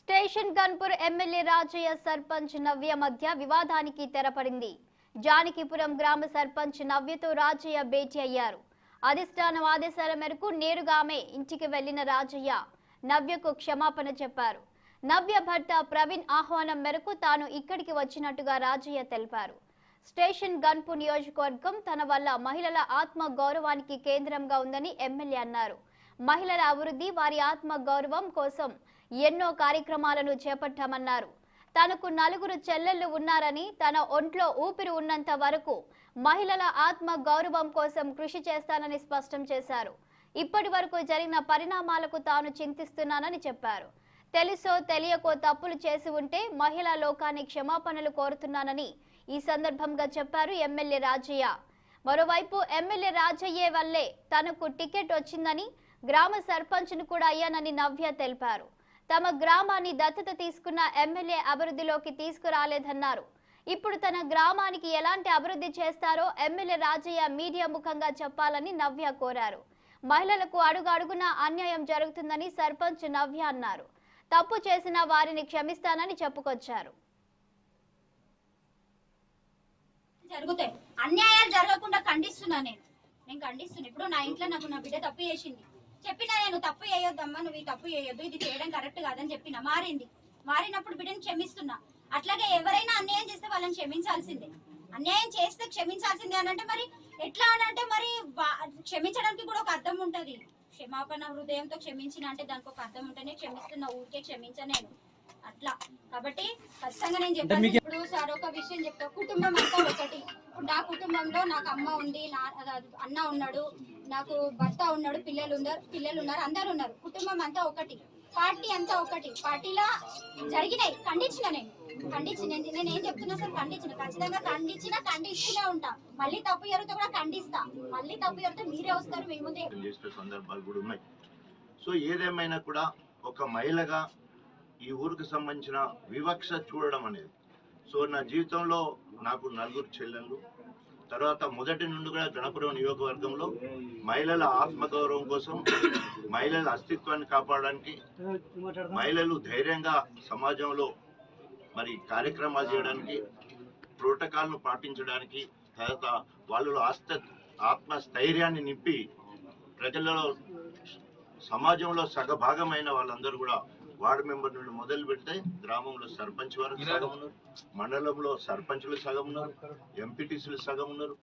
Station Ghanpur MLA Rajaiah sarpanch నవ్య మధ్య వివాదానికి తెరపడింది. జానకిపురం గ్రామ సర్పంచ్ నవ్యతో రాజయ్య భేటీ అయ్యారు. అధిష్టానం ఆదేశాల మేరకు నేరుగా ఆమె ఇంటికి వెళ్లిన రాజయ్య నవ్యకు క్షమాపణ చెప్పారు. నవ్య భర్త ప్రవీణ్ ఆహ్వానం మేరకు తాను ఇక్కడికి వచ్చినట్టుగా రాజయ్య తెలిపారు. స్టేషన్ గన్పూర్ నియోజకవర్గం తన వల్ల మహిళల ఆత్మ గౌరవానికి కేంద్రంగా ఉందని ఎమ్మెల్యే అన్నారు. మహిళల అభివృద్ధి, వారి ఆత్మ గౌరవం కోసం ఎన్నో కార్యక్రమాలను చేపట్టామన్నారు. తనకు 4 చెల్లెళ్లు ఉన్నారని, తన ఒంట్లో ఊపిరి ఉన్నంత వరకు మహిళల ఆత్మ గౌరవం కోసం కృషి చేస్తానని స్పష్టం చేశారు. ఇప్పటి వరకు జరిగిన పరిణామాలకు తాను చింతిస్తున్నానని చెప్పారు. తెలుసో తెలియకో తప్పులు చేసి ఉంటే మహిళా లోకాన్ని క్షమాపణలు కోరుతున్నానని ఈ సందర్భంగా చెప్పారు ఎమ్మెల్యే రాజయ్య. మరోవైపు ఎమ్మెల్యే రాజయ్య వల్లే తనకు టికెట్ వచ్చిందని, గ్రామ సర్పంచ్ను కూడా అయ్యానని నవ్య తెలిపారు. తమ గ్రామాన్ని దత్తత తీసుకున్న ఎమ్మెల్యే అభివృద్ధిలోకి తీసుకురాలేదన్నారు. ఇప్పుడు తన గ్రామానికి ఎలాంటి అభివృద్ధి చేస్తారో ఎమ్మెల్యే రాజయ్య మీడియా ముఖంగా చెప్పాలని నవ్య కోరారు. మహిళలకు అడుగడుగునా అన్యాయం జరుగుతుందని సర్పంచ్ నవ్య అన్నారు. తప్పు చేసిన వారిని క్షమిస్తానని చెప్పుకొచ్చారు. జరుగుతాయి, అన్యాయాలు జరగకుండా ఖండిస్తున్నా. నేను ఖండిస్తున్నా. ఇప్పుడు నా ఇంట్లో నాకు నా బిడ్డ తప్పు చేసింది, చెప్పినా నేను తప్పు చేయొద్దమ్మా, నువ్వు ఈ తప్పు చేయొద్దు, ఇది చేయడం కరెక్ట్ కాదని చెప్పిన. మారినప్పుడు బిడ్డను క్షమిస్తున్నా. అట్లాగే ఎవరైనా అన్యాయం చేస్తే వాళ్ళని క్షమించాల్సిందే. అన్యాయం చేస్తే క్షమించాల్సిందే అని అంటే మరి ఎట్లా అని అంటే మరి క్షమించడానికి కూడా ఒక అర్థం ఉంటది. క్షమాపణ హృదయంతో క్షమించిన అంటే దానికి ఒక అర్థం ఉంటేనే క్షమిస్తున్నా, ఊరికే క్షమించా నేను అట్లా. కాబట్టి ఖచ్చితంగా నేను చెప్పాను. ఇప్పుడు సార్ ఒక విషయం చెప్తా, కుటుంబం అంతా ఒకటి. ఇప్పుడు నా కుటుంబంలో నాకు అమ్మ ఉంది, అన్న ఉన్నాడు, నాకు భర్త ఉన్నాడు, పిల్లలు ఉన్నారు, అందరు ఉన్నారు. కుటుంబం అంతా ఒకటి, పార్టీ అంతా ఒకటి. పార్టీలో జరిగినాయి ఖండించిన. నేను ఏం చెప్తున్నా సార్, ఖచ్చితంగా ఖండిస్తూనే ఉంటా. మళ్ళీ తప్పు జరిగితే కూడా ఖండిస్తా. మళ్ళీ తప్పు జరిగితే మీరే వస్తారు, మీ ముందే సందర్భాలు కూడా ఉన్నాయి. సో ఏదేమైనా కూడా ఒక మహిళగా ఈ ఊరికి సంబంధించిన వివక్ష చూడడం అనేది, సో నా జీవితంలో నాకు 4 చెల్లెళ్ళు, తర్వాత మొదటి నుండి కూడా గణపురం నియోజకవర్గంలో మహిళల ఆత్మగౌరవం కోసం, మహిళల అస్తిత్వాన్ని కాపాడడానికి, మహిళలు ధైర్యంగా సమాజంలో మరి కార్యక్రమాలు చేయడానికి, ప్రోటోకాల్ను పాటించడానికి, తర్వాత వాళ్ళలో ఆత్మస్థైర్యాన్ని నింపి ప్రజలలో సమాజంలో సగభాగమైన వాళ్ళందరూ కూడా వార్డు మెంబర్ నుండి మొదలు పెడితే గ్రామంలో సర్పంచ్ వరకు సగం ఉన్నారు, మండలంలో సర్పంచులు సగం ఉన్నారు, ఎంపీటీసీలు సగం ఉన్నారు.